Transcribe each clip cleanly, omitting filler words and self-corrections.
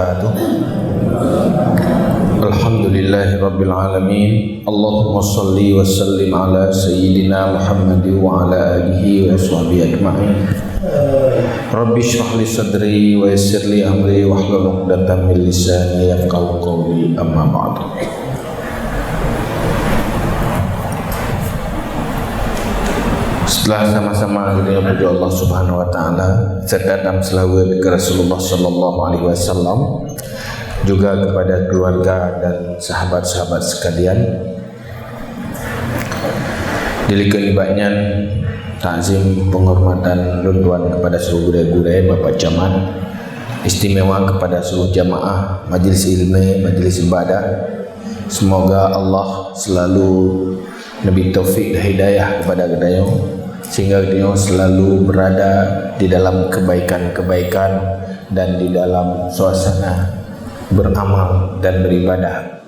wabarakatuh. Alhamdulillahirabbil alamin. Allahumma shalli wa sallim ala sayyidina Muhammad wa ala alihi wa sahbihi ajma'in. Rabbi shrah li sadri wa yassir li amri wahlul 'uqdatam min lisani yafqahu qawli, amma ba'du. Setelah sama-sama kita puji Allah Subhanahu wa taala serta dalam selawat kepada Rasulullah sallallahu alaihi wasallam, juga kepada keluarga dan sahabat-sahabat sekalian, dilikan ibadnya takzim penghormatan runtuhan kepada seluruh guru-guru Bapak Camat, istimewa kepada seluruh jamaah majlis ilmu, majlis ibadah. Semoga Allah selalu lebih taufik dan hidayah kepada kita, sehingga kita selalu berada di dalam kebaikan-kebaikan dan di dalam suasana beramal dan beribadah.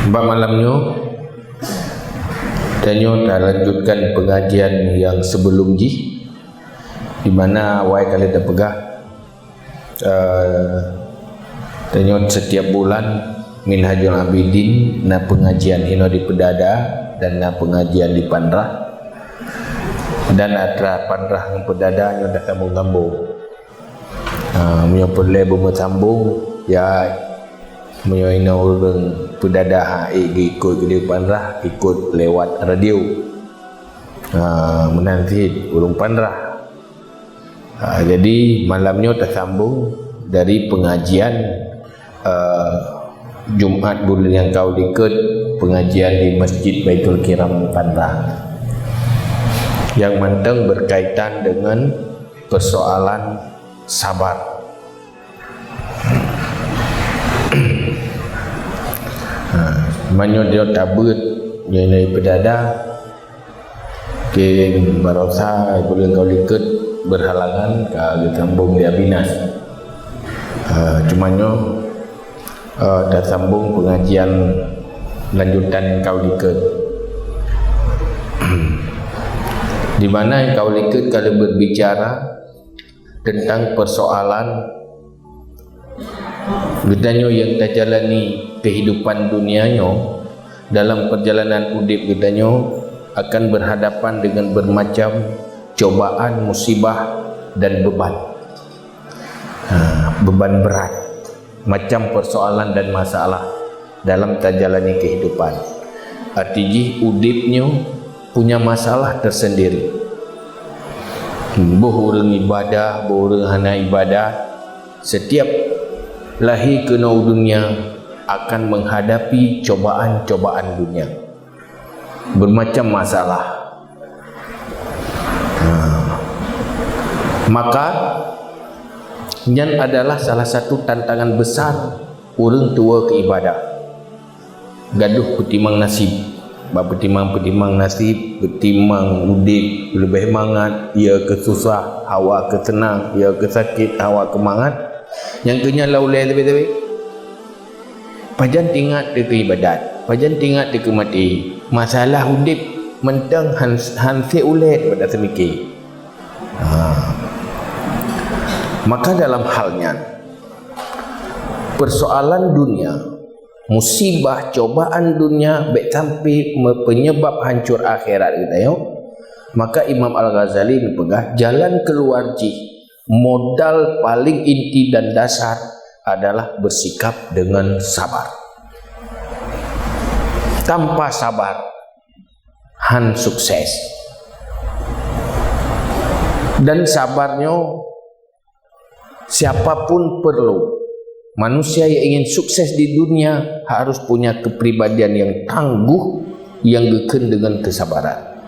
Pada malamnya kita lanjutkan pengajian yang sebelum di mana kali kita pegah kita setiap bulan Minhajul Abidin na pengajian hino di Pedada dan na pengajian di Pandrah, dan ada Pandrah dan Pedada nyo dah sambung-sambung. Menyo perle sambung ya menyo ina urang Pedada ikut di Pandrah, ikut lewat radio. Menanti urang Pandrah. Jadi malamnya tersambung dari pengajian Jumat bulan yang kau diikut, pengajian di Masjid Baitul Kiram Pandrah yang manteng berkaitan dengan persoalan sabar. Manyo dia tabut nilai pedada ke barosa bulan kau diikut berhalangan ke sambung dia binas. Cumanyo dah sambung pengajian lanjutan kau liket, di mana kau liket kalau berbicara tentang persoalan gedanyo yang terjalani kehidupan dunianya. Dalam perjalanan hidup gedanyo akan berhadapan dengan bermacam cobaan, musibah dan beban. Beban berat, macam persoalan dan masalah dalam terjalani kehidupan. Artinya udipnya punya masalah tersendiri. Bohong ibadah, bohong hana ibadah, setiap lahir ke dunia akan menghadapi cobaan-cobaan dunia, bermacam masalah. Maka yang adalah salah satu tantangan besar orang tua ke ibadah. Gaduh petimang nasib, petimang nasib, petimang udip lebih mangat, ia kesusah, hawa ketenang, ia kesakit, hawa kemangat. Yang kenya laulai lebih-lebih. Pajan tingat dia ke ibadat, pajan tingat dia ke mati. Masalah udip mentang hansi ulet pada semikir. Maka dalam halnya persoalan dunia, musibah, cobaan dunia baik sampai penyebab hancur akhirat kita, maka Imam Al-Ghazali mempegah jalan keluar modal paling inti dan dasar adalah bersikap dengan sabar. Tanpa sabar han sukses, dan sabarnya siapapun perlu. Manusia yang ingin sukses di dunia harus punya kepribadian yang tangguh, yang geken dengan kesabaran.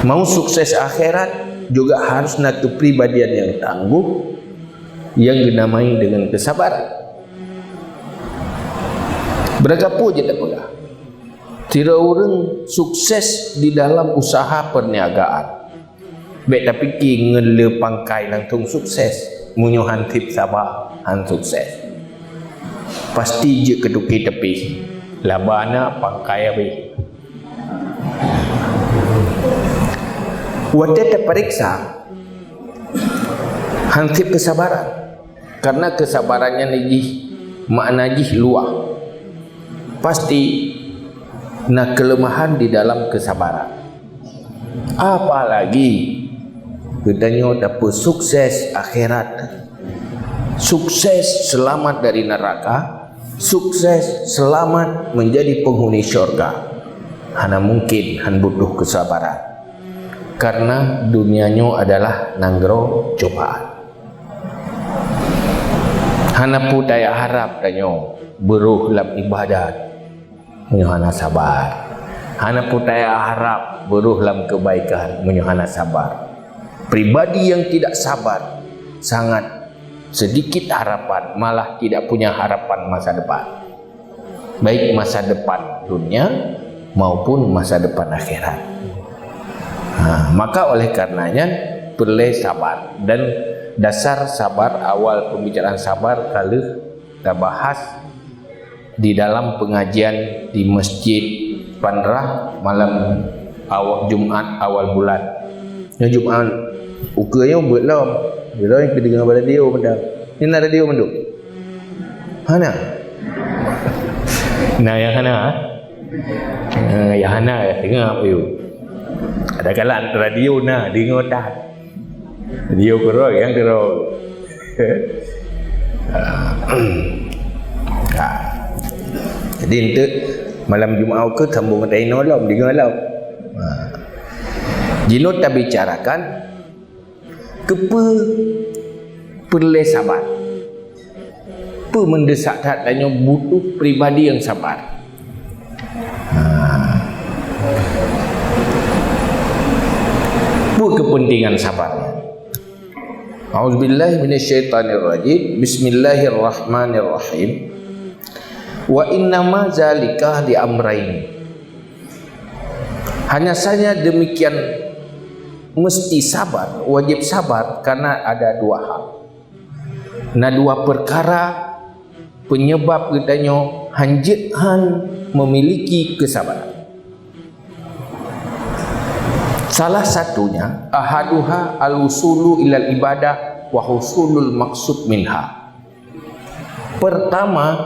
Mau sukses akhirat juga harus nak kepribadian yang tangguh, yang dinamai dengan kesabaran. Beragapu je tak pegah. Tidak orang sukses di dalam usaha perniagaan. Baik tapi ki ngele pangkai langsung sukses. Munyo hantip sabar, han sukses. Pasti je keduki tepi. Labana pangkai habis. Wate terperiksa hansip kesabaran. Karena kesabarannya lagi makna jih luar. Pasti nak kelemahan di dalam kesabaran. Apalagi katanya dapat sukses akhirat, sukses selamat dari neraka, sukses selamat menjadi penghuni syurga. Hana mungkin han butuh kesabaran. Karena dunianya adalah nanggro cobaan. Hana pun daya harap tanya beruh dalam ibadat, menyuhana sabar. Hana pun daya harap beruh dalam kebaikan, menyuhana sabar. Pribadi yang tidak sabar sangat sedikit harapan, malah tidak punya harapan masa depan, baik masa depan dunia maupun masa depan akhirat. Maka oleh karenanya perlu sabar. Dan dasar sabar, awal pembicaraan sabar kalau kita bahas di dalam pengajian di Masjid Panrah malam awal Jumaat awal bulan. Yang Jumaat ukanya belum yang kedengar pada radio benda. Ini ada radio menduk. Hana. Nah yang Hana. Yang Hana ya dengar apa you? Ada kalan radio na dengar dah. Radio kerok yang kerok. Jadi untuk malam Jumaat ke sambung kata ino lah, dengar lah. Jino tak bicarakan kepa perlu sabar. Apa mendesak tanya butuh pribadi yang sabar. Apa kepentingan sabarnya? A'udzubillahi minasyaitonirrajim. Bismillahirrahmanirrahim. Wa innama zalika li amrayn. Hanya saja demikian mesti sabar, wajib sabar karena ada dua hal. Nah, dua perkara penyebab katanya hanjithan memiliki kesabaran. Salah satunya ahaduha al-usulu ilal ibadah wa husulul maksud minha. Pertama,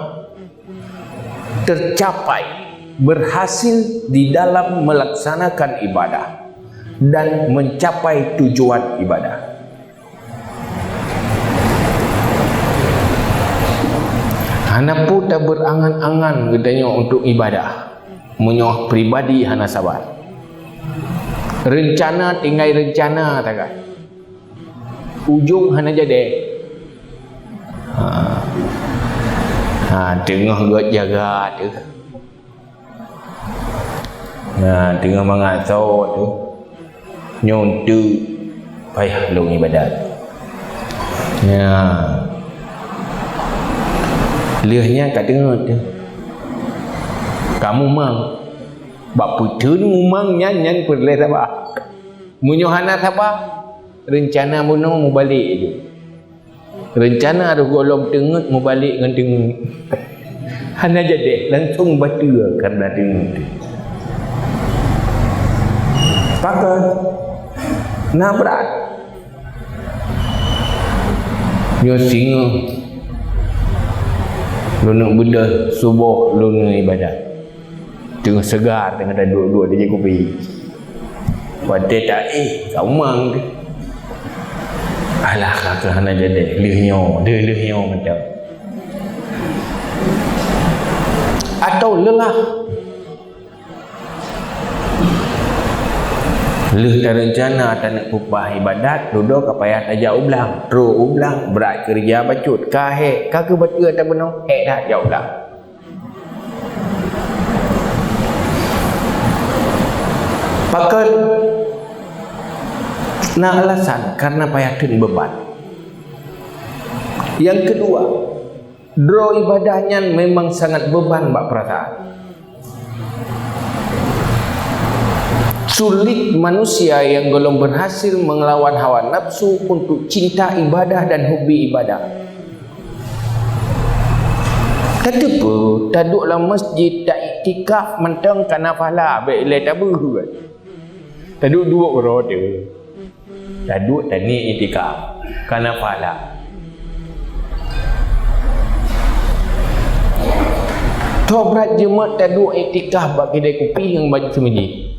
tercapai, berhasil di dalam melaksanakan ibadah dan mencapai tujuan ibadah. Hana pun tak berangan-angan katanya untuk ibadah. Menyoh pribadi hana sabar. Rencana tinggal rencana tak kan. Ujung hana jadi. Tengah buat jaga tu. Tengah mengatau tu. Nyontu payah long ibadat. Liahnya kat tengah tu. Kamu mang bak putun umang nyan perle sabar. Munyohana sabar. Rencana muno mau balik je. Rencana ada golong tengah mau balik dengan tengah. Hana jadi langsung batu karena tengah tu. Pakai nak berat. Nyo singa. Lu nak benda subuh lu nak ibadat. Tengah segar tengah dah duduk dia kopi. Pada tak kau mang tu. Alah kakak hana jadi lehnya, dia lehnya macam. Atau lelah. Leh tak rencana tak nak upah ibadat, duduk ke payah tak jauh belang. Terus ulang berat kerja bacut. Kahek, kakak betul tak benar? Tak jauh belang. Pakai nak alasan karena payatun beban. Yang kedua, draw ibadahnya memang sangat beban bak perasaan. Sulit manusia yang belum berhasil melawan hawa nafsu untuk cinta ibadah dan hobi ibadah. Kenapa tak duduk dalam masjid, tak iktikaf mentang kana pahala baik le tabu kan. Tak duduk orang tu. Duduk dan ni itikaf. Kerana pahala. Tobrat jemaat duduk itikaf bagi kedai kopi yang baju semedi.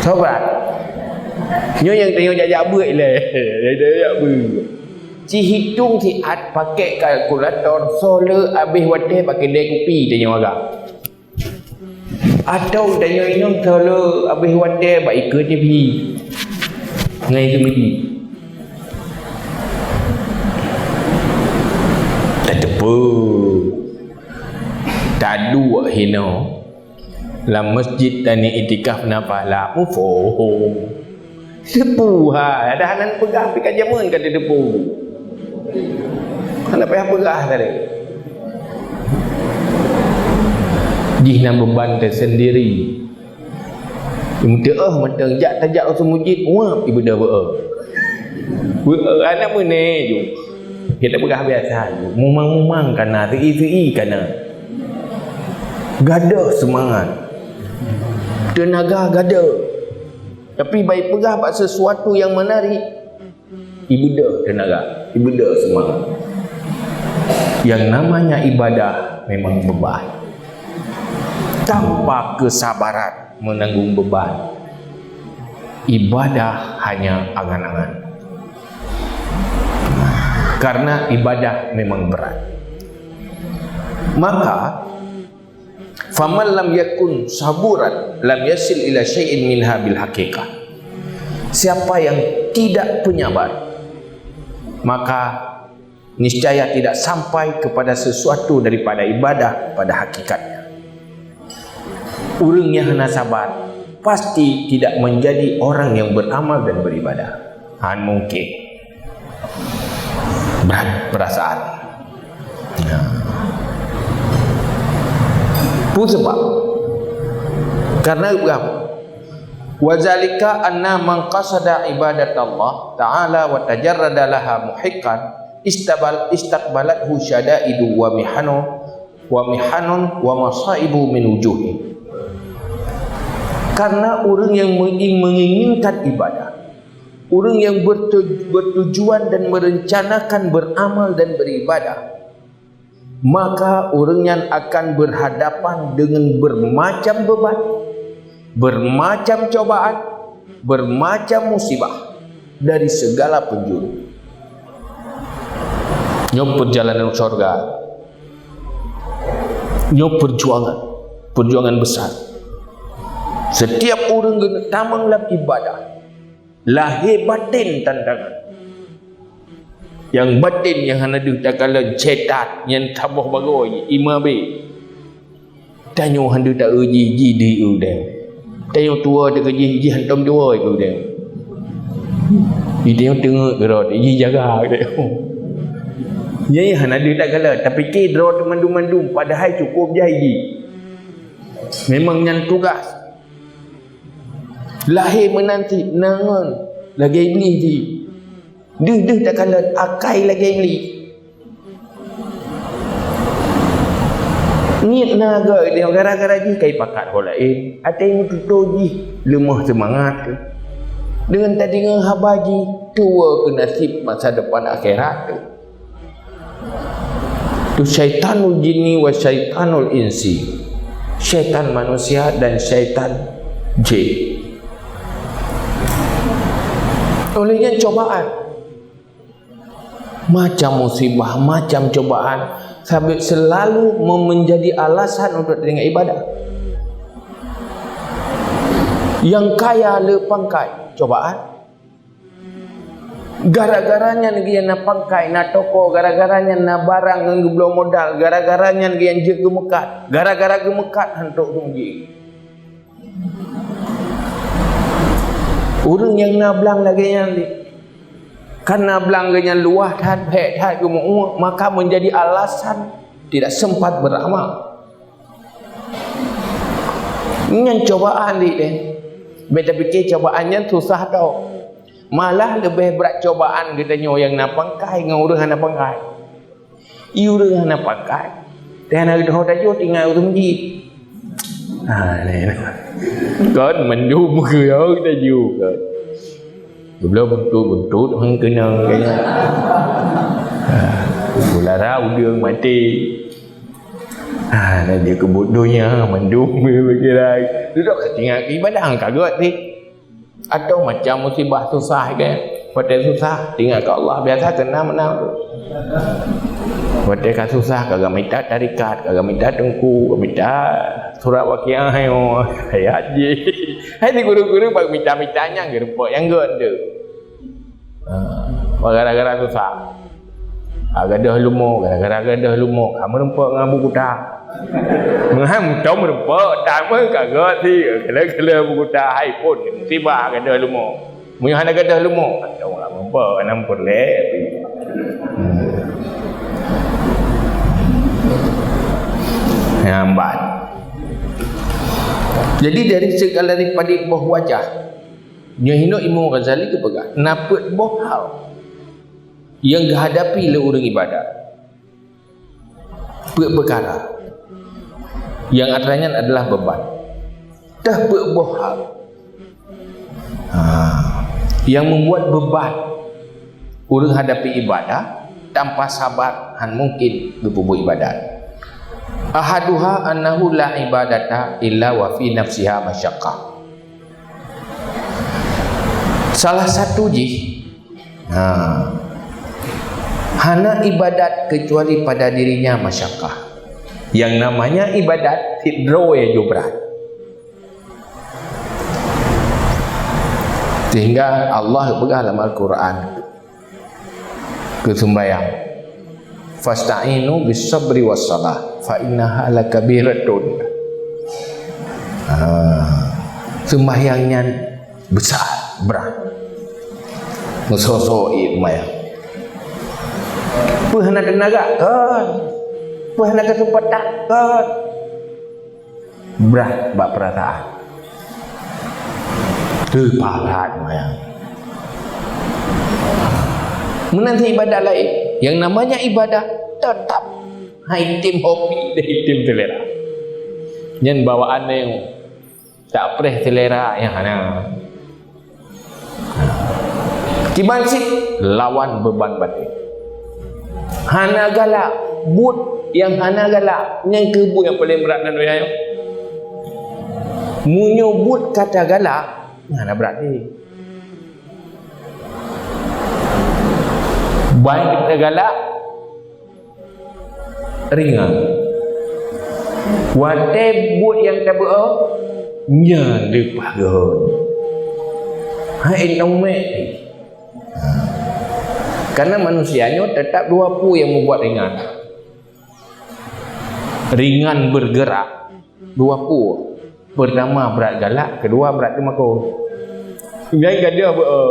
Tobrat. Nyo yang tengok jajak berat lah. Jajak berat. Si hitung si ad pakai kalkulator solar habis wadah pakai kedai kopi tanya orang. Atau tanya minum solar habis wadah baik ke TV. Ngai semedi. Tak tepu. Tak dua hino. Dalam masjid tani itikaf na pahala mufo. Depu ha, ada hanan pegah pi kajamun kata depu. Hanan payah pegah tadi. Jihna beban tersendiri. Mudah mentang jak tajak usum masjid, wah ibu dah ber. Anak mana ju. Kita pegah biasa ju. Mumang-mumang kana, ri kana. Gadah semangat. Tenaga gadah. Tapi baik pegah buat sesuatu yang menarik, ibu dah tenaga, ibu dah semangat. Yang namanya ibadah memang beban. Tanpa kesabaran menanggung beban, ibadah hanya angan-angan. Karena ibadah memang berat. Maka faman lam yakun saburan lam yasil ila syai'in minha bil haqiqah. Siapa yang tidak penyabar, maka niscaya tidak sampai kepada sesuatu daripada ibadah pada hakikatnya. Orang yang hana sabar pasti tidak menjadi orang yang beramal dan beribadah. Mungkin berat perasaan. Pun sebab karena berapa? Wazalika anna man qasada ibadat Allah ta'ala wa tajarrada laha muhiqqan istaqbalathu syada'idu wa mihanun wa masaibu min wujuhi. Karena orang yang menginginkan ibadah, orang yang bertujuan dan merencanakan beramal dan beribadah, maka orangnya akan berhadapan dengan bermacam beban, bermacam cobaan, bermacam musibah dari segala penjuru. Nyop perjalanan surga, nyop perjuangan besar. Setiap orang kena tamang dalam ibadah, lahir batin tantangan. Yang batin yang hana tak kala cetat yang tabuh bagoi imabe. Tanyo handa tak uji di udah. Tanyo tua de ji hantom dua ku dah. Dia tengok gerak dia jaga dia. Ye hana tak kala tapi ke draw mandum-mandum padahal cukup jahi. Memang yang tugas. Lahir menanti nangan lagi iblis di. Duh tak kala akai lagi iblis. Niat naga dia gara-gara ji kai pakat holain. Atai tutu ji lemah semangat. Dengan tadi dengan habaji tua ke nasib masa depan akhirat tu. Tu syaitanul jinni wa syaitanul insi. Syaitan manusia dan syaitan jin. Olehnya cobaan, macam musibah, macam cobaan, sampai selalu menjadi alasan untuk teringat ibadah. Yang kaya le pangkai cobaan, gara-garanya negeri yang nak pangkai, nak toko, gara-garanya nak barang yang belum modal, gara-garanya negeri yang je gemekat, gara-gara gemekat hantuk tinggi. Orang yang nablang lagi yang ni, kan nablang lagi yang luah dan pek dan gemuk, maka menjadi alasan tidak sempat beramal. Ini cobaan ni deh. Beta fikir cobaannya susah tau. Malah lebih berat cobaan katanya yang nak pangkai dengan orang nak pangkai. Orang nak pangkai. Dan nak dah tinggal orang masjid. Này có mình du một người ở ta du rồi belum bentuk hang kena kayaknya ulara udang mati nah dia kebodohnya mendung berkira duduk ketinggal ibadah kagak ni atau macam musibah susah kan pada susah tinggal ke Allah biasa kena menang pada kan susah kagak minta tarikat kagak minta tengku minta surat wakiah hayo hayat je hai guru-guru bag minta-mintanya gerupok yang gak ada gara-gara susah gadah lumuk gara-gara gadah lumuk kamu rempok ngabu kuda ngam tom rempok tak apa kagak si kala-kala buku kuda hai pun musibah gadah lumuk munyo hana gadah lumuk tahu lah rempok anam perle hambat. Jadi dari segala daripada boh wajah nyahino Imam Ghazali ke pegang napet boh hal yang dihadapi oleh orang ibadat perkara yang antaranya adalah beban dah boh hal yang membuat beban orang hadapi ibadah tanpa sabar han mungkin berbuat ibadat. Ahaduha annahu la ibadata illa wa fi nafsiha masyaqqah. Salah satu hana ibadat kecuali pada dirinya masyaqqah. Yang namanya ibadat tidro ya jubrat. Sehingga Allah berkata dalam Al-Quran ke sembahyang fasta'inu bis sabri was salah fa innaha lakabiratun. Sembahyangnya besar berat musosoi sembahyang pehana tenaga kan pehana kesempatan kan berat bab perasaan terpahat sembahyang menanti ibadah lain yang namanya ibadah tetap hitim hobi dan hitim selera yang bawaan yang tak pernah selera yang hana tiban sih lawan beban batin hana galak but yang hana galak yang kebu yang paling berat dan wahai munyo but kata galak hana berat ni baik kita galak ringan wate buat yang tak berau nya depagon hai nome karena manusianya tetap dua pu yang membuat ringan bergerak dua pu pertama berat galak kedua berat temako ngai gadah berau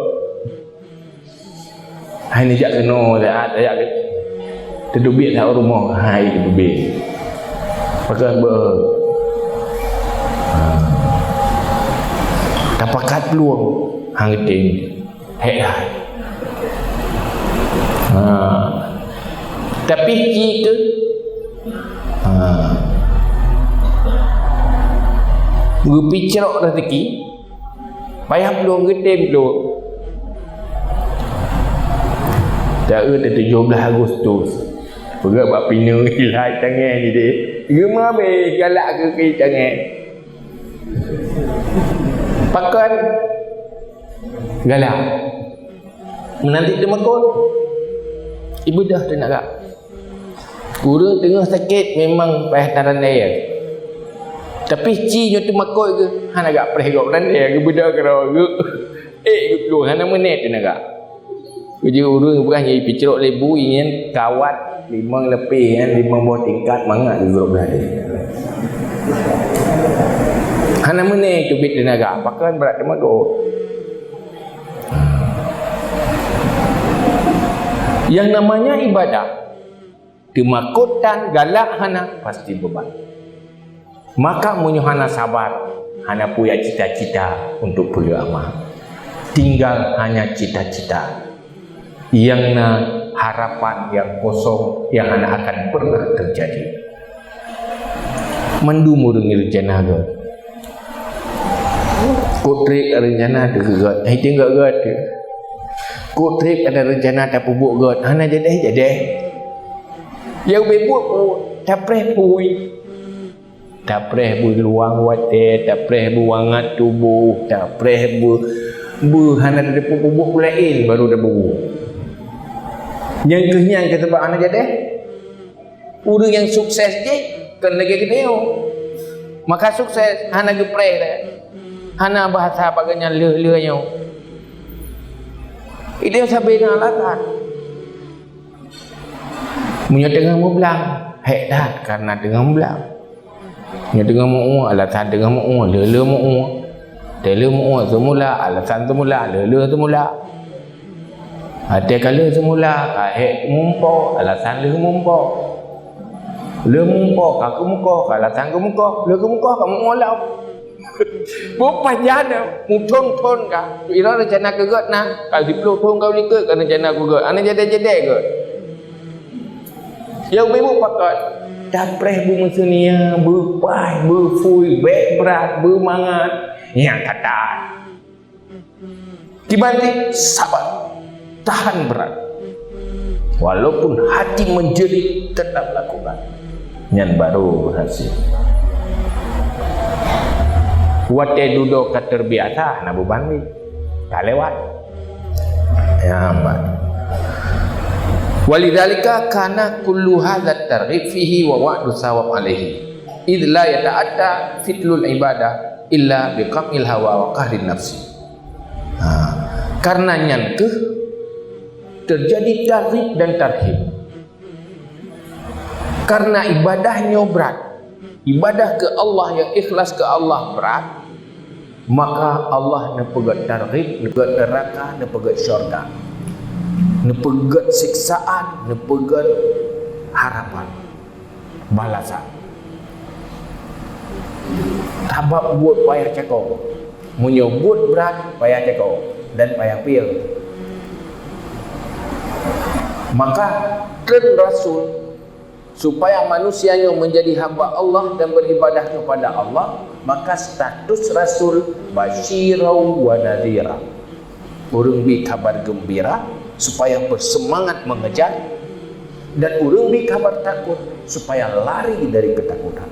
hai ni jak kena tak ayak terdubik tak rumah hai terdubik pakai tapakat peluang hang ting hek tapi kita berpicerok rezeki payah peluang gede peluang tak ada 17 Agustus pergi buat pina hilang tangan ni dia gemar be galak ke kiri tangan pakan galak menanti temakot ibadah tu nak gak kurang tengah sakit memang payah taran dia tapi cinya temakot ke hana gak payah gak taran dia ke budak kerau ke ke hana menit tu nak gak kerja urang bukan jadi picerok lebu ingin kawat 5 lebih kan 5 buah tingkat mangat di grup berada hana menit tu bit tenaga pakan berat temakot yang namanya ibadah kemakutan galak hana pasti beban maka munyo hana sabar hana punya cita-cita untuk punya amal tinggal hanya cita-cita yang harapan yang kosong yang akan pernah terjadi mendumur ngil janaga Kod trip rencana ada gerat. Itu enggak gerat. Kod trip ada rencana tak pubuk gerat. Hana jadi. Yang bebut pun tak preh pui. Tak preh luang wate, tak preh wangat tubuh, tak preh hana ada pubuk lain baru dah bubuk. Yang kenyang kata bak hana jadi. Orang yang sukses je kan lagi gede. Maka sukses hana gepreh dah. Hana bahasa baganya le-le-nya. Itu sampai dengan alasan. Punya tengah mubelang. Hek dah karena tengah mubelang. Punya tengah mu'u, alasan tengah mu'u, le-le mu'u. Le-le mu'u semula, alasan semula, le-le semula. Hati kala semula, hek mumpok, alasan le mumpok. Le mumpok, kaku mumpok, alasan ke mumpok, le ke mumpok, kamu ngolau. Bukan jana mutung-tung ka. Ira rencana kegat nah. Kalau dipeluk tung kau likut kan rencana aku gat. Ana jadi-jadi gat. Yang bebo pakat dapreh bu mesunia berpai berfui bek berat bermangat yang kata. Tiba-tiba sabar tahan berat. Walaupun hati menjerit tetap lakukan. Yang baru berhasil. Wate duduk ke terbiasa nak berbanding tak lewat ya amat. Walidzalika kana kullu hadza targhib fihi wa wa'du sawab alaihi id la yata'atta fitlul ibadah illa biqamil hawa wa qahrin nafsi. Karenanya terjadi targhib dan tarhib karena ibadahnya berat. Ibadah ke Allah yang ikhlas ke Allah berat, maka Allah nak pegat targhib, nak pegat neraka, nak pegat syurga, nak pegat siksaan, nak pegat harapan, balasan. Tabak buat payah cakap, menyebut berat payah cakap dan payah pil. Maka tren Rasul supaya manusianya menjadi hamba Allah dan beribadah kepada Allah, maka status Rasul basyirau wa nadhira, urang bi kabar gembira supaya bersemangat mengejar, dan urang bi kabar takut supaya lari dari ketakutan.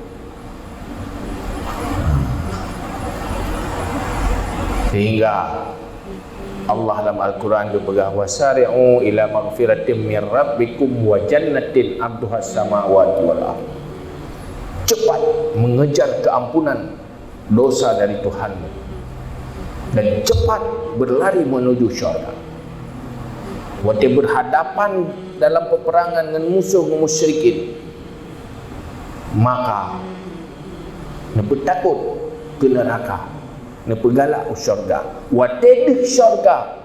Sehingga Allah dalam Al-Quran berpegang wasari'u ila maghfiratin min rabbikum wa jannatin 'arduhas samawati wal ardh. Cepat mengejar keampunan dosa dari Tuhanmu dan cepat berlari menuju syurga. Waktu berhadapan dalam peperangan dengan musuh musyrikin, maka nak takut ke neraka, nak galak ke syurga. Waktu di syurga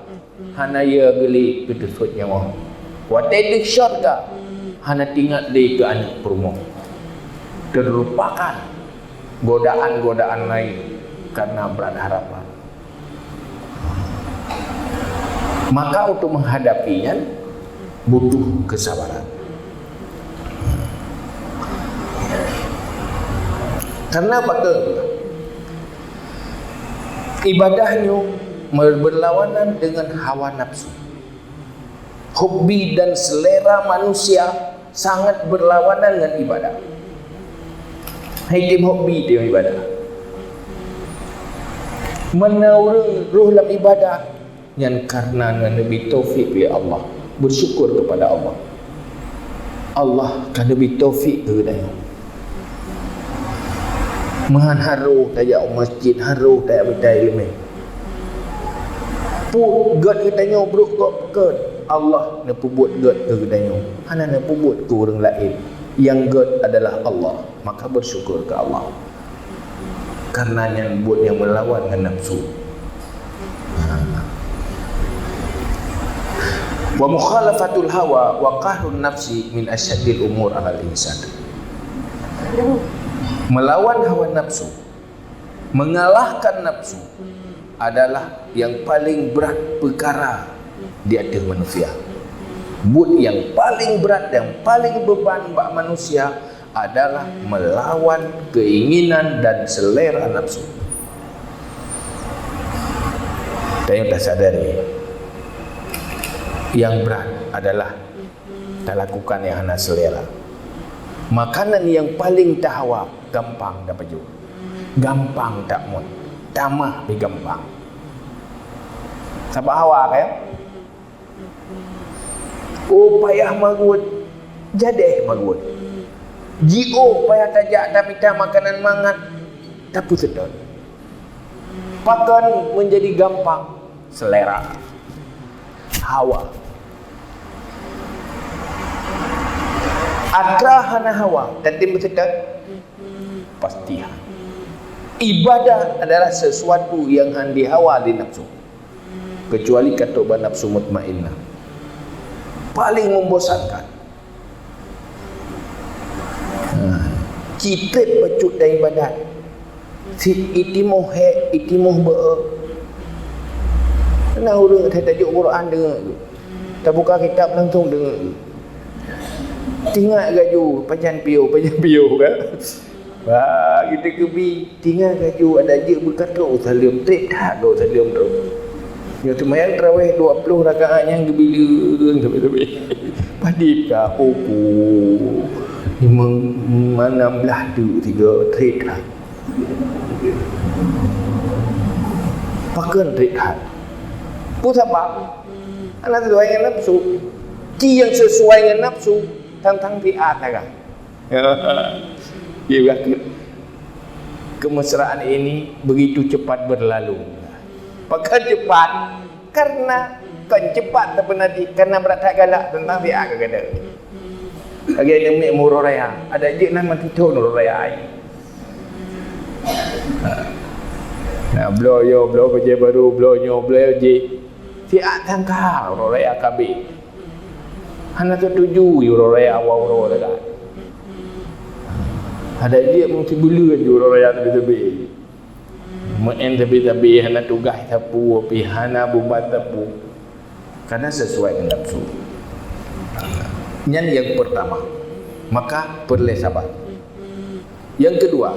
hana ya geli ketesut nyawa. Waktu di syurga hana tinggal di ke anak perumah. Terlupakan godaan-godaan lain karena berat harapan. Maka untuk menghadapinya butuh kesabaran. Karena betul ibadahnya berlawanan dengan hawa nafsu. Hobi dan selera manusia sangat berlawanan dengan ibadah. Hakim hobi dia ibadah. Menurut ruh dalam ibadah yang karena Nabi taufik ya Allah, bersyukur kepada Allah. Allah kan Nabi taufik ke dia. Mahan haru tajak masjid, haru tajak minta ilmu. Put god kitanya bruk god Allah nak buat god ke kitanya. Hana nak buat ke orang lain. Yang god adalah Allah, maka bersyukur ke Allah. Karena yang buat yang melawan dengan nafsu. Wa mukhalafatul hawa wa qahrun nafsi min asyaddil umur 'alal insan. Melawan hawa nafsu, mengalahkan nafsu adalah yang paling berat perkara di atas manusia. But yang paling berat, yang paling beban bagi manusia adalah melawan keinginan dan selera nafsu. Tapi tak sadari yang berat adalah tak lakukan yang hana selera. Makanan yang paling tak hawa gampang dapat juga, gampang tak mun, tamah lebih gampang. Sabak hawa kan? Oh payah magut, jadeh magut. Jio payah tajak tapi tak makanan mangat, tapi sedot. Pakan menjadi gampang, selera, hawa. Akrahana hawa dan tim sedot pastihan. Ibadah adalah sesuatu yang andi hawa di nafsu, kecuali kata nafsu mutmainnah. Paling membosankan. Kita pecut dan ibadat. Itimuh be'e. Kenapa orang kata tajuk Quran dengar tu? Tak buka kitab langsung dengar tu. Tinggal gaju pajan piu kan. Wah, kita kebi tinggal gaju ada je berkata salim trip tak do salim tu. Ya semayang tarawih 20 rakaat yang gebila sampai padip ka opo. Mana belah tu 3 trip lah. Pakan trip hat. Pu sebab anak sesuai dengan nafsu. Ci yang sesuai dengan nafsu tang fiat lah kan. Ya, kemesraan ini begitu cepat berlalu. Pakai cepat karena kan cepat tapi nanti karena berat tak galak tentang fiat ke kata. Lagi ada mek murah raya, ada je nama tidur murah raya. Nah, blow kerja baru, blow je. Fiat tangkal murah raya kabeh. Hana tertuju euro raya awal dekat. Ada dia mesti bulan euro raya tebi-tebi. Men tebi-tebi hana tugas tapu api hana bubat tapu. Karena sesuai dengan nafsu. Yang pertama, maka perlu sabar. Yang kedua,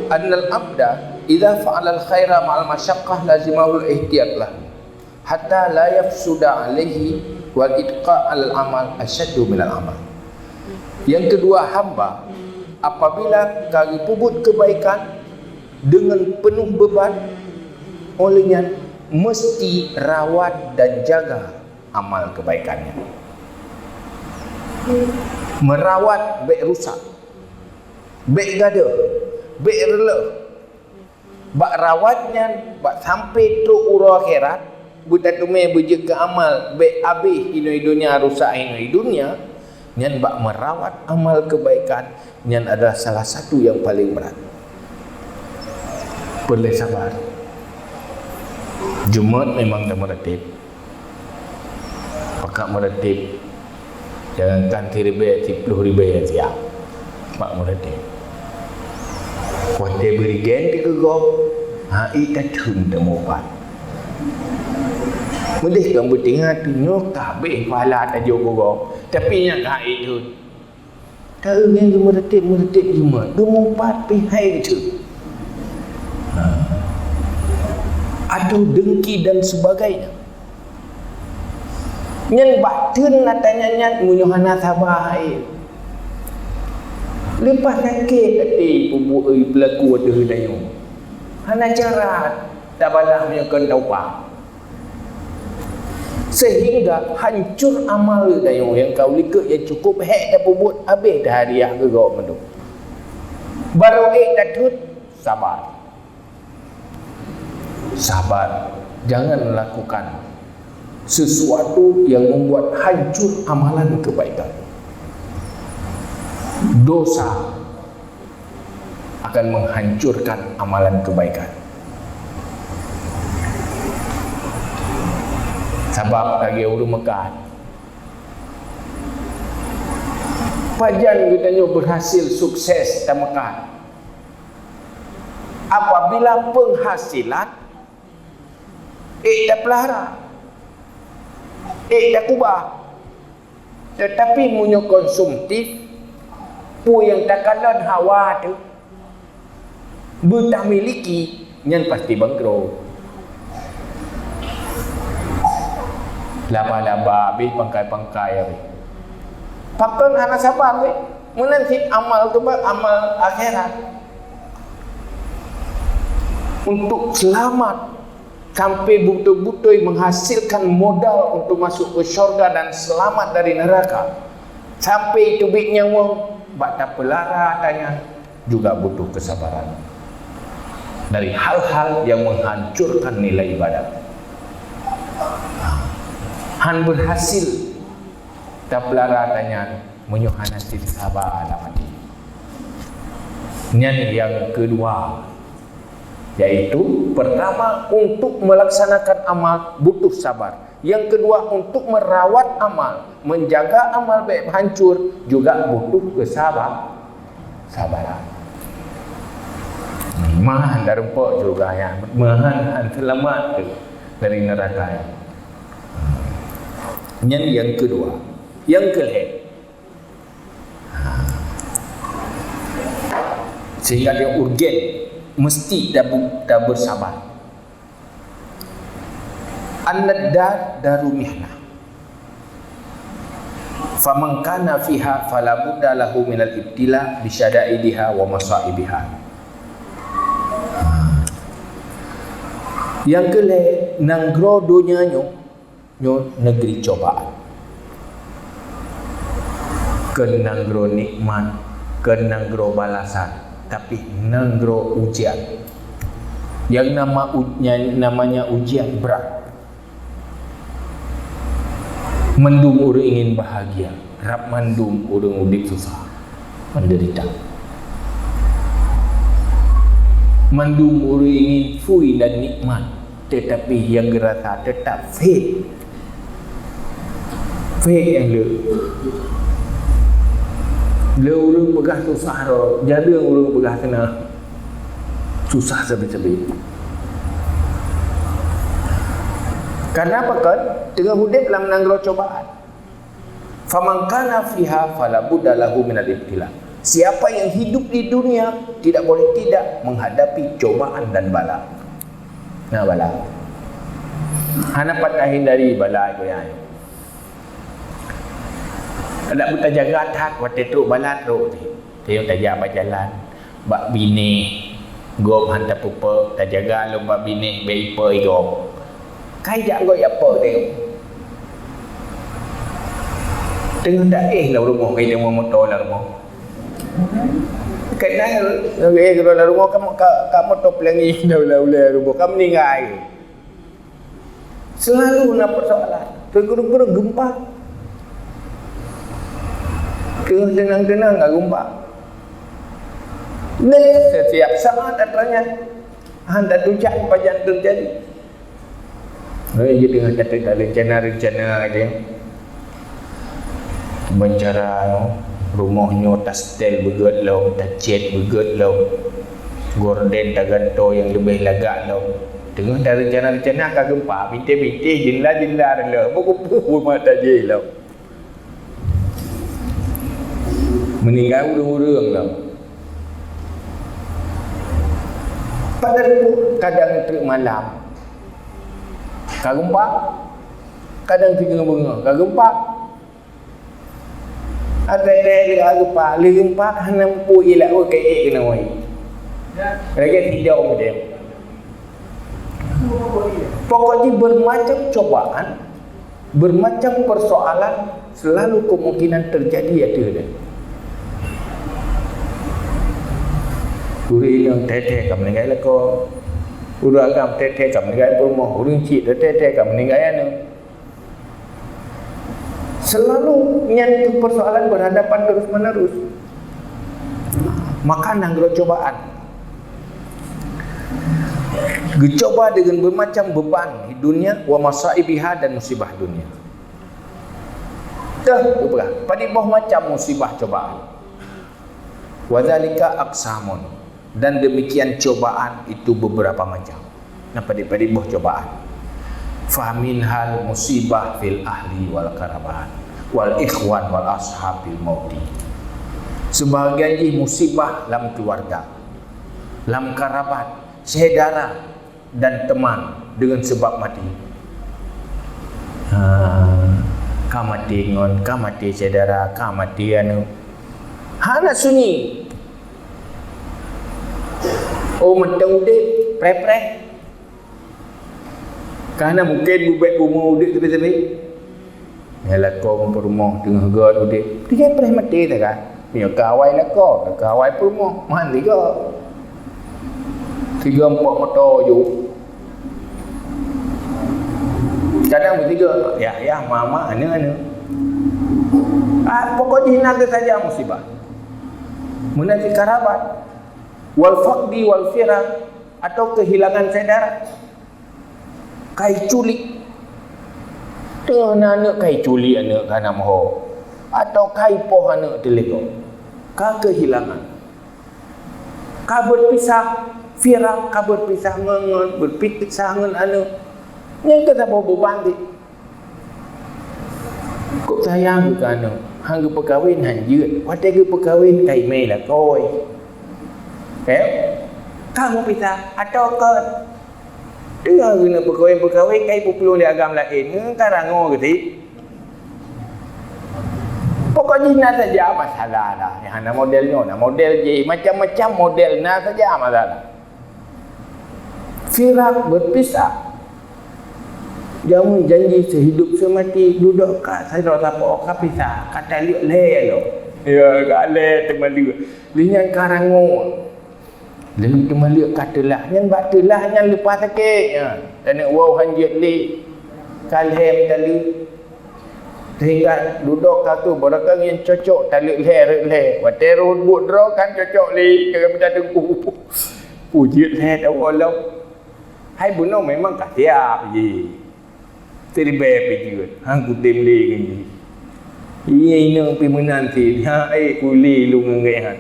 annal abda idza fa'ala al-khaira ma'al masyaqqah lazimahu al-ihtiyat lah hatta la yafsuda alaihi wal itqa' al-amal asyaddu min al-amal. Yang kedua, hamba apabila kali puput kebaikan dengan penuh beban, olehnya mesti rawat dan jaga amal kebaikannya. Merawat baik rusak, baik gada, baik rela. Bak rawatnya, bak sampai tu ura akhirat, buta tumai berjaga amal, baik habis inoi dunia, rusak inoi dunia, nyan bak merawat amal kebaikan, nyan adalah salah satu yang paling berat. Perlu sabar. Jumaat memang dah meretip. Pakak meretip. Jangankan 10,000 yang siap. Mak meretip. Kuat dia beri gen dia kegok. Hai tak cun tak mobat. Mudih kan bertinggal tu nyok habis pahala tak jauh kegok. Tapi yang hai tu. Tahu yang meretip Jumaat. 24 pihai tu. Aduh dengki dan sebagainya. Nyan batin natanya nyan munyuhana sabar hai. Lepas sakit hati pupuk pelaku ada dayu. Hana cara tak balah punya kan taupah. Sehingga hancur amal dayu yang kau likut yang cukup hek dah puput habis dah hariah ke kau mendu. Baru datut sabar. Sabar, jangan melakukan sesuatu yang membuat hancur amalan kebaikan. Dosa akan menghancurkan amalan kebaikan. Sebab lagi orang Mekah, pajan katanya berhasil sukses di Mekah apabila penghasilan dah pelihara, dah kubah, tetapi punya konsumtif pu yang takalan hawa tu betah miliki nyan pasti bangkrut. Laba-laba habis pangkai-pangkai habis. Pakon hana sabar we. Menanti amal tu amal akhirat. Untuk selamat sampai betul-betul menghasilkan modal untuk masuk ke syurga dan selamat dari neraka. Sampai itu bit nyawa bak pelara tanya juga butuh kesabaran dari hal-hal yang menghancurkan nilai ibadah. Han berhasil tak pelara tanya menyuhan nasib sabar alamat. Yang kedua, yaitu pertama untuk melaksanakan amal butuh sabar. Yang kedua untuk merawat amal, menjaga amal baik hancur juga butuh kesabaran. Mahan dari empok juga ya, mahan selamat dari neraka ya. Yang kedua, yang kelima, sehingga dia urgen, mesti dah bersabar. An-nadar daru mihnah, faman kana fiha fala budda lahu minal ibtila bisyada'idiha wa masaibiha. Yang kelima, nanggro dunia nyo negeri cobaan, kenanggro nikmat, kenanggro balasan, tapi nanggro ujian. Yang namanya ujian berat. Mendung orang ingin bahagia, rap mandum orang udik susah, menderita. Mandum orang ingin fui dan nikmat, tetapi yang gerasa tetap fake yang le orang pegah susah roh, jadi orang pegah kena susah sebit-sebit. Kenapa kan? Tengah hidup dalam menangguh cobaan. Faman kana fiha fala budda lahu minal ibtila. Siapa yang hidup di dunia tidak boleh tidak menghadapi cobaan dan bala. Nah bala. Hana patahin dari bala itu yang. Ada buta jaga tak waktu teruk bala teruk. Dia tak jaga berjalan. Bak bini gom hantar pupa tak jaga lu bak bini beipa igom. Kai jak goi apa dia. Tengah dah lah rumah kai tengah motor lah rumah. Kena kalau lah rumah kamu motor pelangi dah ulah rumah kamu meninggal. Selalu nak persoalan. Tergurung-gurung gempa. Tenang-tenang enggak gempa. Dan setiap saat datanya hendak hujan pajan terjadi. Dia dengan kata rencana dia mencara rumahnya tas stel begut lo, tas cat begut lo, gorden tak ganto yang lebih lagak lo. Tengah dah rencana akan gempa, bintik-bintik jila lo, buku mata je lo. Meninggal urung-urung lo. Pada kadang terik malam kagumpa, kadang tiga bunga kagumpa. Ada kagumpa, legumpa hana pu ilak oi kai kena oi. Lagi tidak dia. Pokoknya bermacam cobaan, bermacam persoalan selalu kemungkinan terjadi ada dia. Kuri yang teteh kamu meninggal leko. Urang agam teteh kamu meninggal rumah, urang cik teteh kamu meninggal anu. Selalu nyantu persoalan berhadapan terus menerus. Maka nanggro cobaan. Dicoba dengan bermacam beban di dunia, wa masaibiha dan musibah dunia. Beberapa pada macam musibah cobaan. Wa zalika aqsamun. Dan demikian cobaan itu beberapa macam. Pada cobaan. Famin hal musibah fil ahli wal karabat wal ikhwan wal ashabil mauti. Sebahagian musibah dalam keluarga. lam karabat, saudara dan teman dengan sebab mati. Ka mati ngon, ka mati saudara, ka mati anu. Hana sunyi. Oh mentang udip, pre-pre. Kerana mungkin bubek rumah udip tepi-tepi. Yalah kau rumah tengah god udip. Dia pre mati tak kan? Punya kawai lah kau, kawai pun rumah. Mandi kau. 3-4 motor je. Kadang bertiga, ya mama ana. Pokoknya naga saja musibah. Menanti karabat, wal faqdi wal firaq, atau kehilangan saudara. Kai culik. Tengah anak kai culik anak kana moho. Atau kai poh anak telego. Ka kehilangan. Ka berpisah, firaq, ka berpisah ngon, berpisah ngon anak. Yang kata bawa beban ni. Kok sayang ke anak? Hang perkahwin han jeut. Watai ke perkahwin kai mai lah koi. Kamu pisah atau ke dengar guna perkahwin kai perlu di agam lain karango ke ti. Pokoknya nak saja masalah lah. Yang ana modelnya, nak model je macam-macam model nak saja masalah. Firaq berpisah. Jamu janji sehidup semati duduk kat saya dah apa kau pisah kata liuk le lo. Ya kat le temalu. Linyan karango. Lalu temalu katalah nyan batulah nyan lupa sakit. Ya. Dan wow hanjut li. Kalhem talu. Sehingga duduk kat tu berakang yang cocok taluk le. Waterun but ro kan cocok li ke benda tengku. Pujut le dah walau. Hai buno memang tak siap je. Teribay pergi hang kutim le kan je. Iya ina pi menanti ha kuli lu ngai han.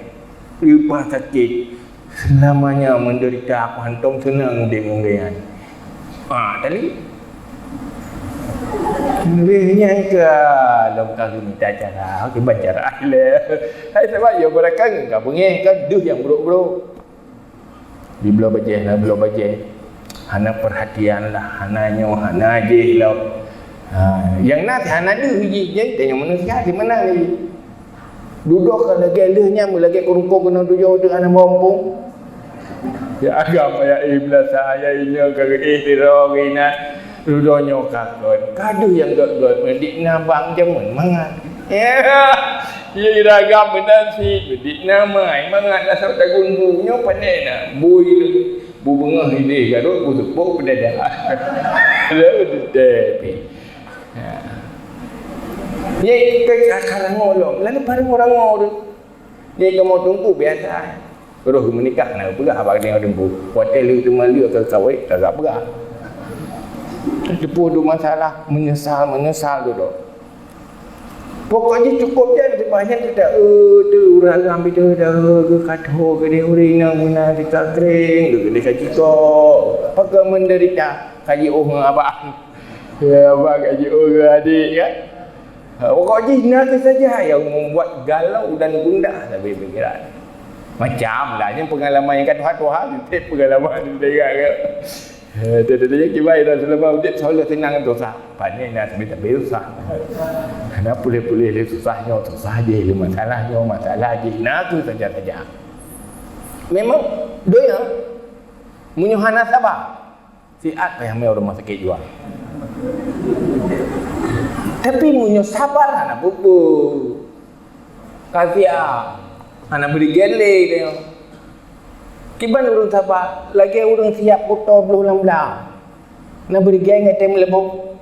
Lupa sakit. Selamanya menderita aku hantom senang dia ngai han. Tadi Nurinya ke dalam kali minta cara, okey baca cara le. Hai sebab yo berakang ka pengeh kan duh yang buruk-buruk. Di belah baca. Hana perhatian lah, hana je lah. Yang nak hana ada je, tanya manusia di mana ni? Duduk kalau lagi lehnya, lagi kurung-kurung kena duduk dengan anak mampung. Ya agama ya iblis saya ini kagak ihtirau ina duduknya kakon. Kadu yang gak-gak mendik nabang jaman mangat. Ya, ia ragam benar sih, mendik namai mangat asal tagun bunyo pandai nak bui. Bu bengah ini garut bu tepuk pendadak. Lalu depi. Ye ke karango lo. Lalu bareng orang tu. Ye kamu tunggu biasa. Terus menikah nak pula abang dia tunggu. Hotel itu malu ke kawai tak apa. Depu tu masalah menyesal dulu. Pokoknya cukup je banyak kita tu orang ambil tu dah ke katho ke dia urina guna kita kering dia kaji kok pakai menderita kaji abang ya abang kaji adik kan pokoknya nak saja yang membuat galau dan gundah tapi pikiran macam lah yang pengalaman yang kata Tuhan itu pengalaman dia kan dia kibai dah selama dia solat tenang dosa pandai nak minta dosa nak pulih-pulih dia susah je masalah je nak tu saja memang doya menyuhana sabar siat payah mai rumah sakit jual tapi munyo sabar anak bubu kafia anak beri gele dia kiban urang sabar lagi urang siap puto belum lam nak beri geng tem lebok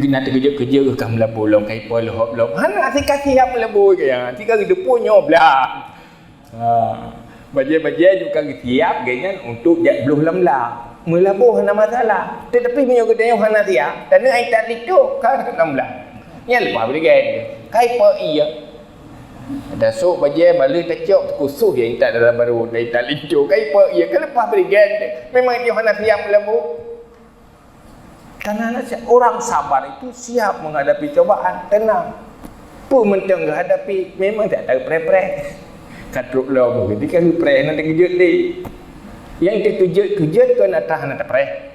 nak kerja ke kam labu long kai pol hop long hana si kasih yang labu ke yang tiga depu nyob lah baje juga siap gengan untuk belum lam melabu hana masalah tetapi punya kedai hana siap dan ai tak litu kan lam nya lepas beri geng kai po iya ada sok baje balik tecok kusuh yang tak dalam baru dari tak lincur kai apa ia kan lepas berigan memang dia hendak siap lembu karena orang sabar itu siap menghadapi cobaan tenang pun mentang menghadapi memang tak tahu pre-pre katruk lo begitu kan pray nak kejut ni. Yang terkejut kan atas nak pray.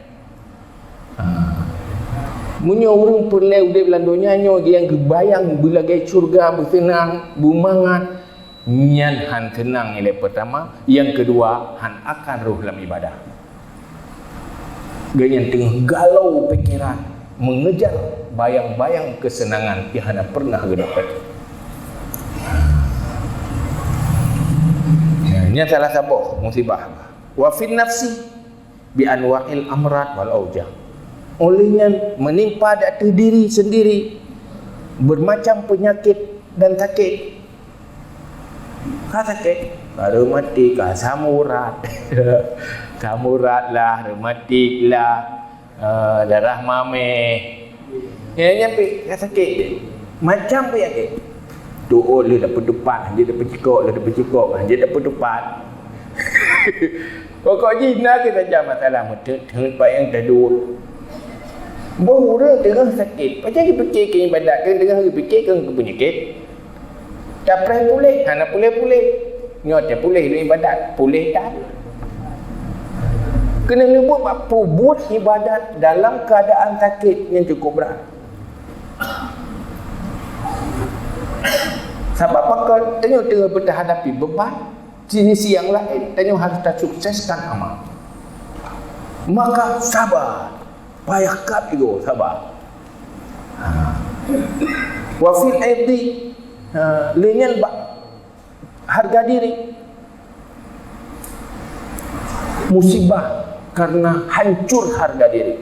Munyo urang perle udip landonya nyo yang kebayang bila gay surga bersenang bumangan nyan han tenang nilai pertama, yang kedua han akan ruh dalam ibadah. Ganyan tengah galau pikiran mengejar bayang-bayang kesenangan yang hana pernah dapat. Ini salah satu musibah. Wa fin nafsi bi anwa'il amrad wal aujah. Olehnya menimpa diri diri sendiri bermacam penyakit dan sakit. Sakit baru mati kah samurat. Samurat lah, rematik lah, darah mameh. Yang nyampe sakit macam penyakit. Doa dia dapat depan, dia dapat cikok, dia dapat depan. Pokoknya nak kita jam masalah mudah tempat yang dah dua. Baru tengah sakit. Macam kita fikir ke ibadat kan, tengah fikir ke penyakit. Tak pulih, nak pulih. Nyot pulih lu ibadat, pulih tak. Kena buat ibadat dalam keadaan sakit yang cukup berat. Sebab apa? Tengok berhadapi beban sisi yang lain, tengok harus tak sukseskan amal. Maka sabar, payah kat itu sabar. Wafil aidi lenyan harga diri, musibah karena hancur harga diri,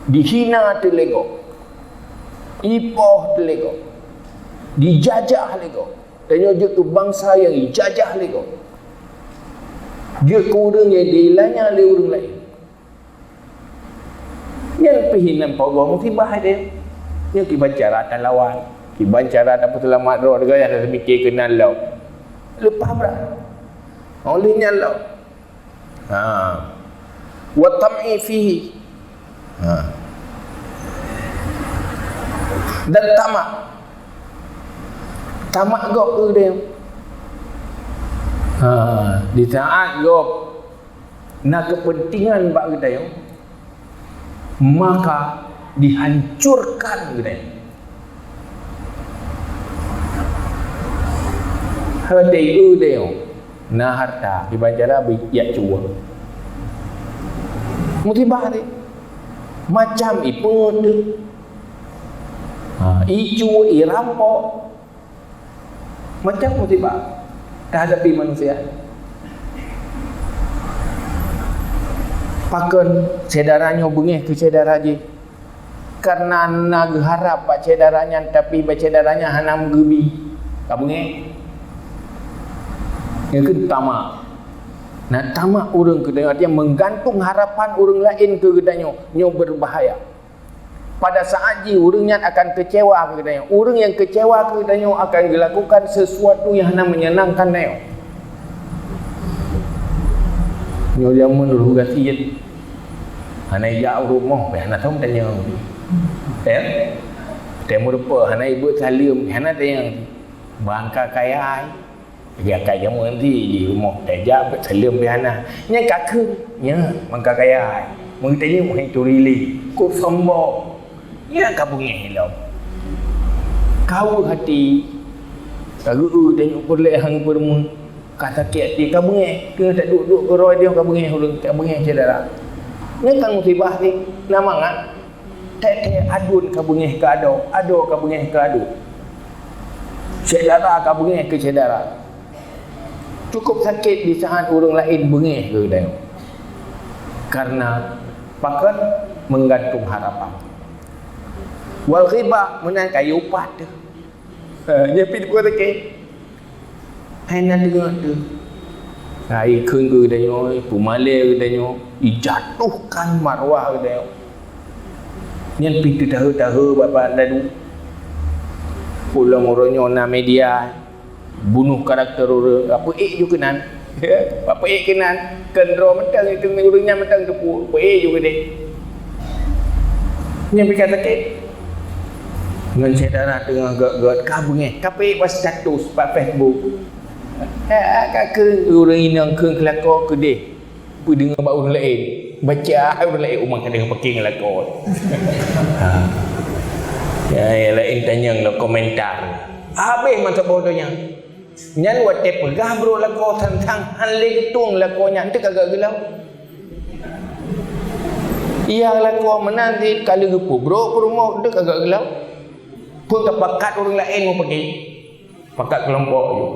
dihina telego, ipoh telego, dijajah lego. Tanya je tu bangsa yang dijajah lego. Dia kurang yang dilanya oleh orang lain. Yang perhinan pogong musibah dia. Yang kibacara tak lawan, kibacara tak selamat roh dia ada mikir kenal lau. Lepas berat. Olehnya lau. Wa tam'i fihi. Dan tamak gop tu dia. Di saat gop nak kepentingan bak kita maka dihancurkan kita. Hadai dia na harta dibacara ya cua. Musibah ni macam ipun tu. Icu irampok macam musibah terhadapi manusia. Pakon sedaranya bengih ke sedara je. Karena nak harap pak sedaranya tapi pak sedaranya hanam gebi. Ka bengih. Yang kedua tamak orang kedanya dia menggantung harapan orang lain ke kedanya nyo berbahaya. Pada saat ji orangnya akan kecewa ke kedanya. Orang yang kecewa ke kedanya akan dilakukan sesuatu yang hendak menyenangkan dia. Nyo dia menurut gasian. Hana jauh rumah, hana tahu tanya. Temu rupa hana ibu salim, hana tanya. Bangka kaya. Dia kaya nanti di rumah tajak salim hana. Nya kakun, nya bangka kaya. Mengtanya mau itu rili, kau sombong. Ya kabungnya hilau. Kau hati. Kau tengok boleh hang bermu. Kata hati kabungnya. Dia tak duduk ke roh dia kabungnya ulun kabungnya saudara. Ni kan musibah ni nama ngak. Tak adun kabungnya ke ado kabungnya ke ado. Saudara kabungnya ke saudara. Cukup sakit di saat orang lain bengih ke dia. Karena pakan menggantung harapan. Wal ghibah menang kayu upat tu. Nyepit ko take. Hai nak dengar tu. Hai keun ke danyo, pumale ke danyo, dijatuhkan marwah ke danyo. Nyen pitu tahu bapa lalu. Pulang oronyo na media bunuh karakter orang. Apa juga kenan. Apa kenan kendro mentang itu ngurungnya mentang depu. Apa juga deh. Nyen pikir take. Dengan saudara tengah gak kabungnya. Kape pas status pak Facebook. Kakak orang inang ke kelakor ke deh. Pergi dengan orang lain. Baca orang lain umang kadang pakai kelakor. Ya, lain tanya lo komentar. Habis masa bodohnya. Nyan wat pegah bro lakor tentang hanle tung lakornya ente kagak gelau. Iya lakor menanti kalau gepu bro rumah ente kagak gelau. Pun kepakat orang lain mau pergi. Pakat kelompok je.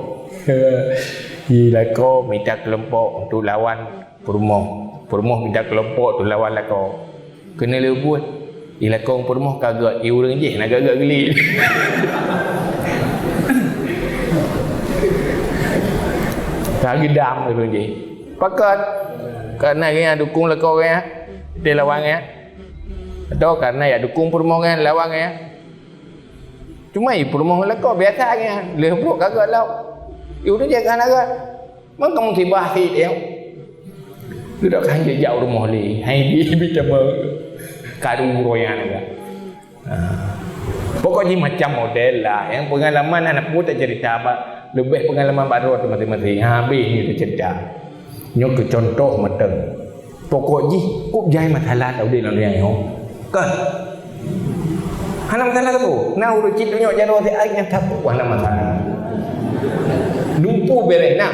Lakor minta kelompok untuk lawan perumah. Perumah minta kelompok untuk lawan lakor. Kena lebut. Lakor perumah kagak. Orang je nak kagak geli. Tak gedam tu je. Pakat kerana dia dukung lakor dia, dia lawan dia. Atau kerana ya dukung perumah dia lawan dia. Cuma perumah lakor biasa dia. Lebok kagak lau. Udah jangan agak. Mang kamu tiba hit dia. Sudah kan dia jauh rumah li. Hai di bicara kadu royan agak. Pokoknya macam model lah. Yang pengalaman anak pun tak cerita apa. Lebih pengalaman baru teman-teman. Habis ni dia cerita. Nyok ke contoh matang. Pokoknya kuk jai masalah tau dia lalu yang kan. Hana masalah tu. Nah urut cita nyok jaro si ai yang tak buat hana masalah. Lumpuh bereh nak.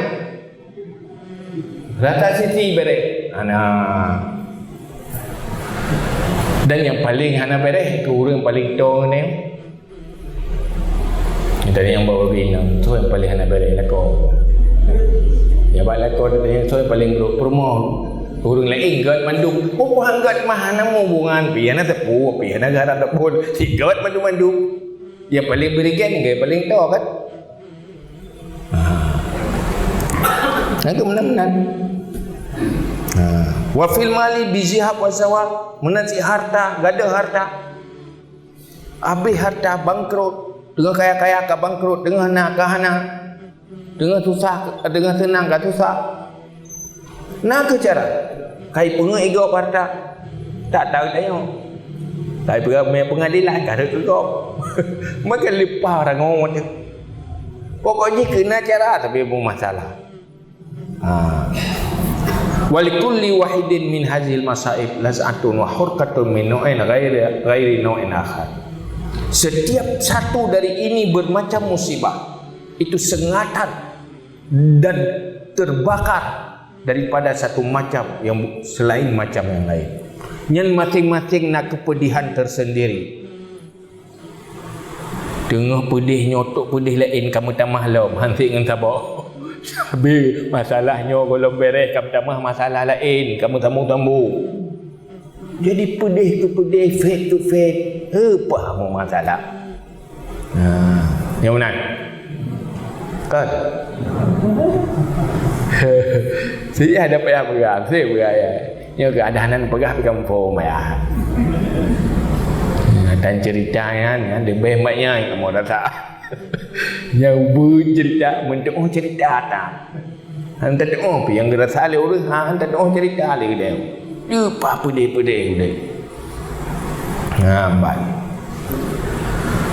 Rata sisi bereh. Hana. Dan yang paling hana bereh ke orang paling tong ni. Tadi yang bawa bina tu yang paling hana bereh lakor. Ya bak lakor tadi tu yang paling rumah. Orang lain gat mandum. Oh hanggat mah hana mau bungan pi hana tepu pi hana gara tepu. Si gat mandum-mandum. Ya paling berikan ke paling tu kan. Itu menan-menan. Wa fil mali bizihab wa zawal, menanti harta, gada harta. Habis harta bangkrut. Dengan kaya-kaya ke bangkrut, dengan nak ke hana, dengan susah, dengan senang ke susah. Nak ke cara? Kai pengen ego harta. Tak tahu tanya. Kai pengadilan ke ego. Maka lepas orang ngomong tu. Pokoknya kena cara tapi pun masalah. Walikulli wahidin min hazil masaib laz'atun wa hurqatun min nu'in ghairi nu'in akhar. Setiap satu dari ini bermacam musibah. Itu sengatan dan terbakar daripada satu macam yang selain macam yang lain. Yang masing-masing nak kepedihan tersendiri. Tengah pedih nyotok pedih lain kamu tak mahlum hantik dengan sabar. Habis masalahnya kalau beres kamu tak mah masalah lain kamu tamu-tamu. Jadi pedih tu pedih, fake tu fake. Apa mau masalah? Yang mana? Kan? Saya ada payah pegang, saya beraya. Yang keadaan pegah pegang form ya. Dan ceritanya lebih banyak kamu rasa. Yang bercerita mendoa cerita tak. Hantar doa yang gerasa le orang hantar doa cerita le dia. Lupa pedih-pedih dia. Baik.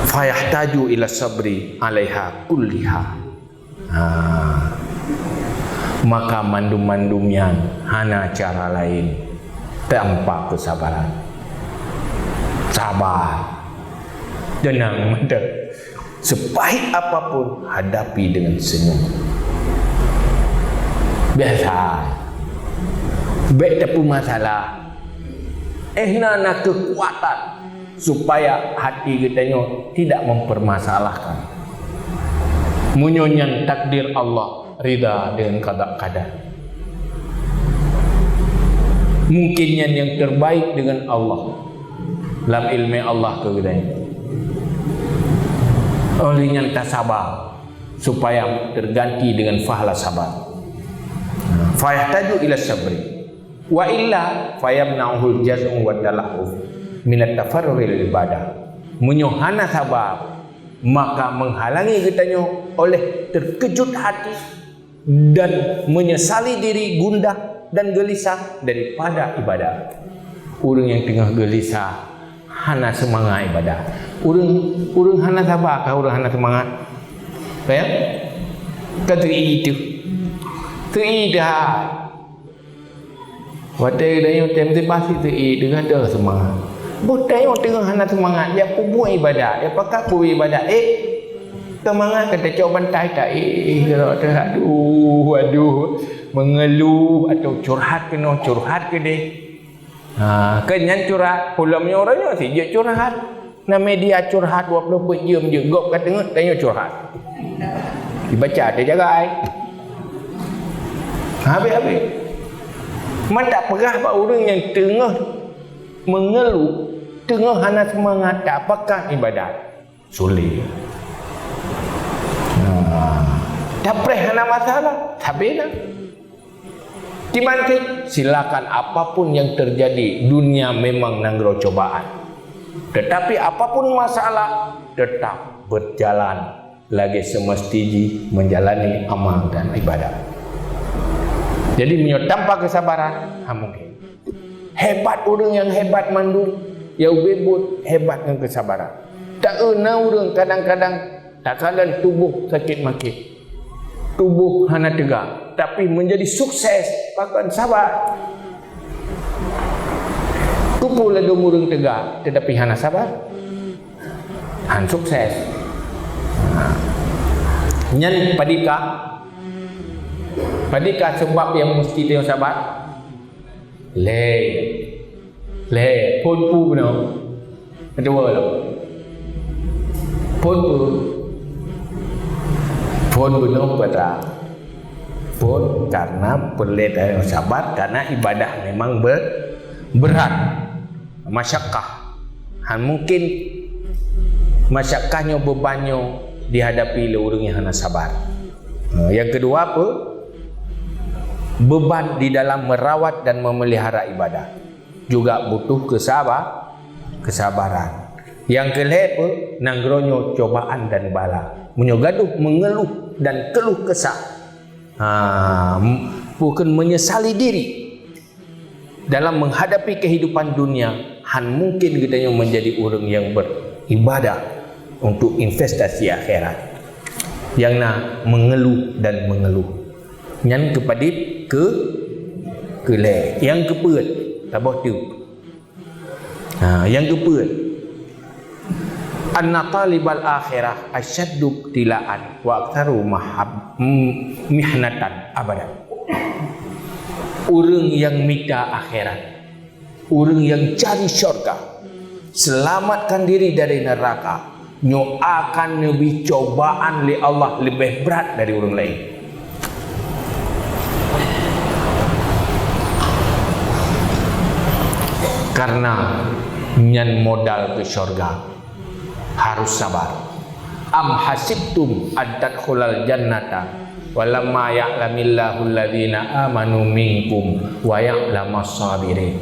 Fayahtaju ila sabri alaiha kulliha. Maka mandum-mandumnya hana cara lain tanpa kesabaran. Sabar. Tenang mata. Sepahit apapun hadapi dengan senyum. Biasa. Baik tak pun masalah. Nak kekuatan supaya hati kita tidak mempermasalahkan. Menyonyan takdir Allah, rida dengan qada-qadar. Mungkin yang terbaik dengan Allah. Dalam ilmu Allah ke kita. Olehnya tak sabar supaya terganti dengan fahla sabar. Fayahtaju ila sabri wa illa fayamna'uhul jaz'u wa talahuf min at-tafarruhi lil ibadah. Menyohana sabar maka menghalangi kitanya oleh terkejut hati dan menyesali diri gundah dan gelisah daripada ibadah. Orang yang tengah gelisah hana semangat ibadah. Urang hana sabar kah urang hana semangat? Ya? Kan teri itu. Teri dah. Waktu dia tem pasti teri dengan ada semangat. Bukan yang tengah hana semangat dia pun buat ibadat. Dia pakai buat ibadat. Semangat kata coba bantai tak aduh mengeluh atau curhat kena curhat ke dia. Kenyan curhat pulamnya orangnya si dia curhat. Nah media curhat 24 jam je gop kat tengah tanya curhat. Dibaca dia jagai. Habis. Man tak perah pak orang yang tengah mengeluh, tengah hana semangat tak apakah ibadat. Sulit. Tak pernah hana masalah, habislah. Dimantik, silakan apapun yang terjadi, dunia memang nanggro cobaan. Tetapi apapun masalah, tetap berjalan lagi semestinya menjalani amal dan ibadah. Jadi tanpa kesabaran, mungkin. Hebat orang yang hebat mandu, yang bebut hebat dengan kesabaran. Tak kena orang kadang-kadang tak kalah tubuh sakit makit. Tubuh hana tegak, tapi menjadi sukses bahkan sabar. Tubuh lagi murung tegak, tetapi hana sabar, han sukses. Nyan padika sebab yang mesti dia sabar. Le pun pu benar. Kedua lah. Pun benar pada pun karena perleta yang sabar, karena ibadah memang berat, masyakkah. Mungkin masyakkahnya bebannya dihadapi oleh orang yang hana sabar. Yang kedua apa? Beban di dalam merawat dan memelihara ibadah juga butuh kesabaran. Yang kelima nanggronyo cobaan dan bala, menyogaduh mengeluh dan keluh kesah, bukan menyesali diri dalam menghadapi kehidupan dunia. Han mungkin kita menjadi orang yang beribadah untuk investasi akhirat, yang mengeluh dan mengeluh. Yang kepada keleh, yang kepeut tabah tu. Yang kepeut anna talibal akhirah asyaddu tilaan wa aktsaru mihnatan abadan. Orang yang minta akhirat, orang yang cari syurga, selamatkan diri dari neraka, nyo akan lebih cobaan li Allah lebih berat dari orang lain. Karena nyan modal ke syurga harus sabar. Am hasibtum ad-tadkhulal jannata walamma ya'lamillahu alladhina amanu minkum wa ya'lamas sabirin.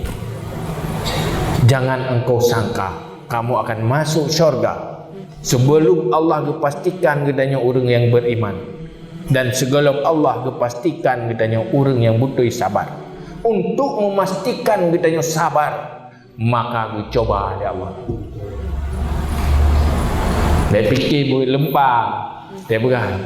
Jangan engkau sangka kamu akan masuk syurga sebelum Allah dipastikan gedanya orang yang beriman, dan sebelum Allah dipastikan gedanya orang yang butuh sabar. Untuk memastikan gedanya sabar, maka dicoba oleh Allah. Dia fikir boleh lempang, dia beran.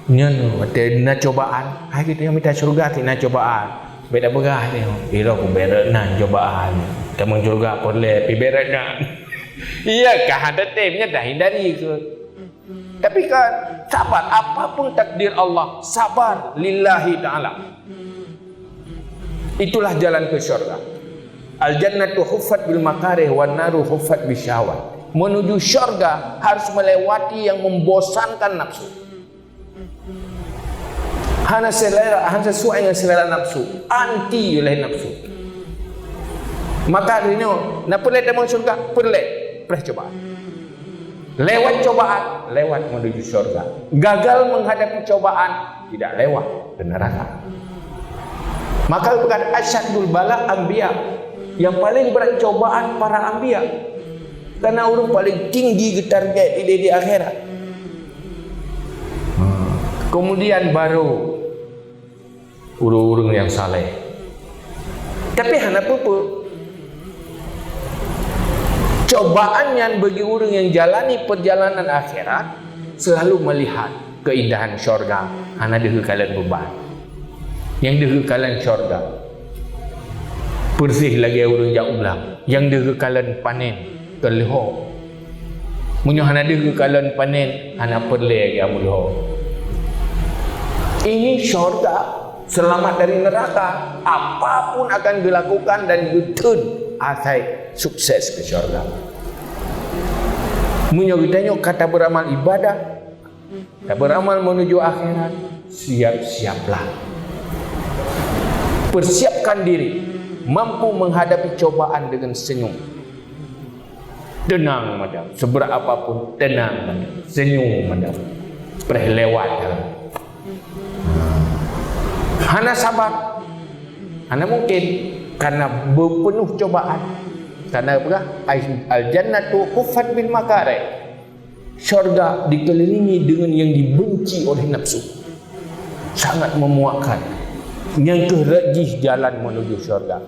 Nyan, dia nak cobaan. Hai kita yang minta syurga, kita nak cobaan. Beda beran dia. Ira aku berat nak cobaan. Kamu syurga boleh, pi berat nak. Iya, kah ada temnya dah hindari ke. Tapi kan sabar, apapun takdir Allah, sabar lillahi ta'ala. Itulah jalan ke syurga. Al-jannatu huffat bil makarih wan naru huffat bisyahwat. Menuju syurga harus melewati yang membosankan nafsu. Hana selera, hana sesuai dengan selera nafsu, anti oleh nafsu. Maka ini nak perle dalam syurga, perle cobaan. Lewat cobaan, lewat menuju syurga. Gagal menghadapi cobaan, tidak lewat ke neraka. Maka bukan asyadul bala anbiya. Yang paling berat cobaan para anbiya, karena orang paling tinggi ke target di akhirat. Kemudian baru orang-orang yang saleh. Tapi hana apa? Cobaan yang bagi orang yang jalani perjalanan akhirat selalu melihat keindahan syurga. hana dehu kalian beban. Yang dehu kalian syurga. Bersih lagi urang jak ulang. Yang dehu kalian panen kelho. Munyo hana dehu kalian panen hana perle lagi amulho. Ini syurga. Selamat dari neraka. Apapun akan dilakukan dan ditun asai sukses ke syurga. Munyo ditanya kata beramal ibadah, kata beramal menuju akhirat, siap-siaplah. Persiapkan diri, mampu menghadapi cobaan dengan senyum. Tenang madam, seberat apapun tenang madam, senyum madam. Lewat dalam. Hana sabar, hana mungkin karena berpenuh cobaan. Karena apa? Al-jannatu huffat bil makarih. Syurga dikelilingi dengan yang dibenci oleh nafsu. Sangat memuakkan. Yang kerajih jalan menuju syurga.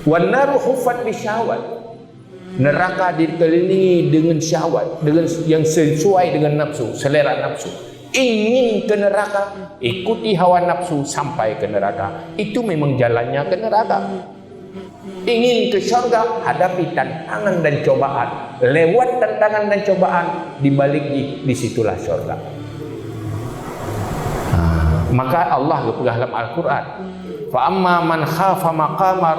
Wan naru huffat bi syahwat. Neraka dikelilingi dengan syahwat, dengan yang sesuai dengan nafsu, selera nafsu. Ingin ke neraka, ikuti hawa nafsu sampai ke neraka. Itu memang jalannya ke neraka. Ingin ke syurga, hadapi tantangan dan cobaan. Lewat tantangan dan cobaan, dibalik disitulah syurga. Maka Allah berpegang dalam Al-Quran, fa amma man khafa maqama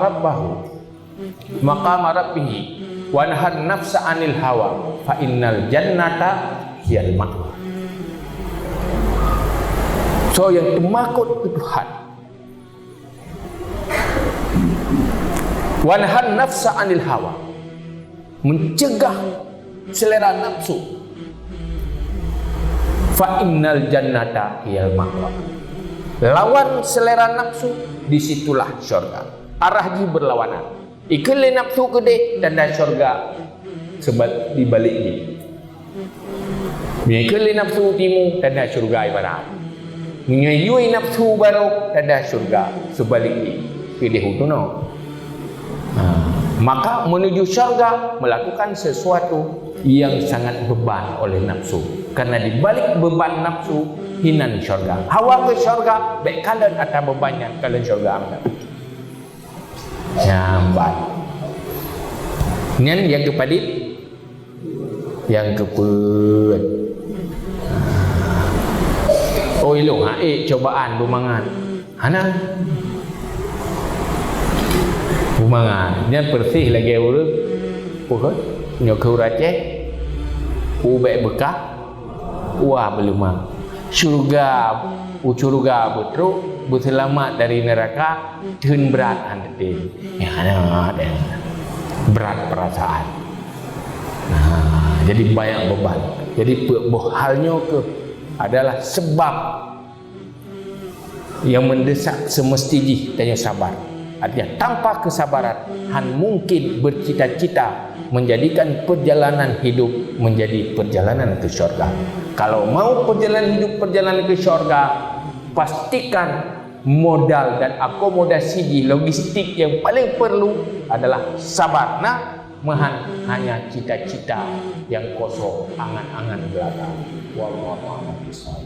rabbihi wa nahan nafsa 'anil hawa fa innal jannata hiyal ma'wa. So yang temakut ke Tuhan, wanhan nafsa 'anil hawa, mencegah selera nafsu, fa innal jannata hiyal ma'wa. Lawan selera nafsu, disitulah syurga. Arahnya berlawanan. Ikele nafsu gede dan syurga sebab di balik ini. Ikele nafsu timu dan syurga ibarat. Menyuyui nafsu baru tanda syurga sebaliknya pilih utuno. Maka menuju syurga melakukan sesuatu yang sangat beban oleh nafsu, karena di balik beban nafsu hinan syurga. Hawa ke syurga baik kalian atau bebannya kalian syurga amat. Nyambat. Nyan yang kepadit, yang keput. Oh ilung cobaan bumangan. Hana bumangan. Nyan bersih lagi urut. Pukul nyoku raceh. Ubek bekah. Wah belum. Syurga betul berselamat dari neraka dan berat hati. Ya ada berat perasaan. Jadi banyak beban. Jadi halnya adalah sebab yang mendesak semestinya tanya sabar. Artinya tanpa kesabaran han mungkin bercita-cita menjadikan perjalanan hidup menjadi perjalanan ke syurga. Kalau mau perjalanan hidup perjalanan ke syurga, pastikan modal dan akomodasi di logistik yang paling perlu adalah sabar. Mahan hanya cita-cita yang kosong, angan-angan belaka. Wallahu a'lam bishawab.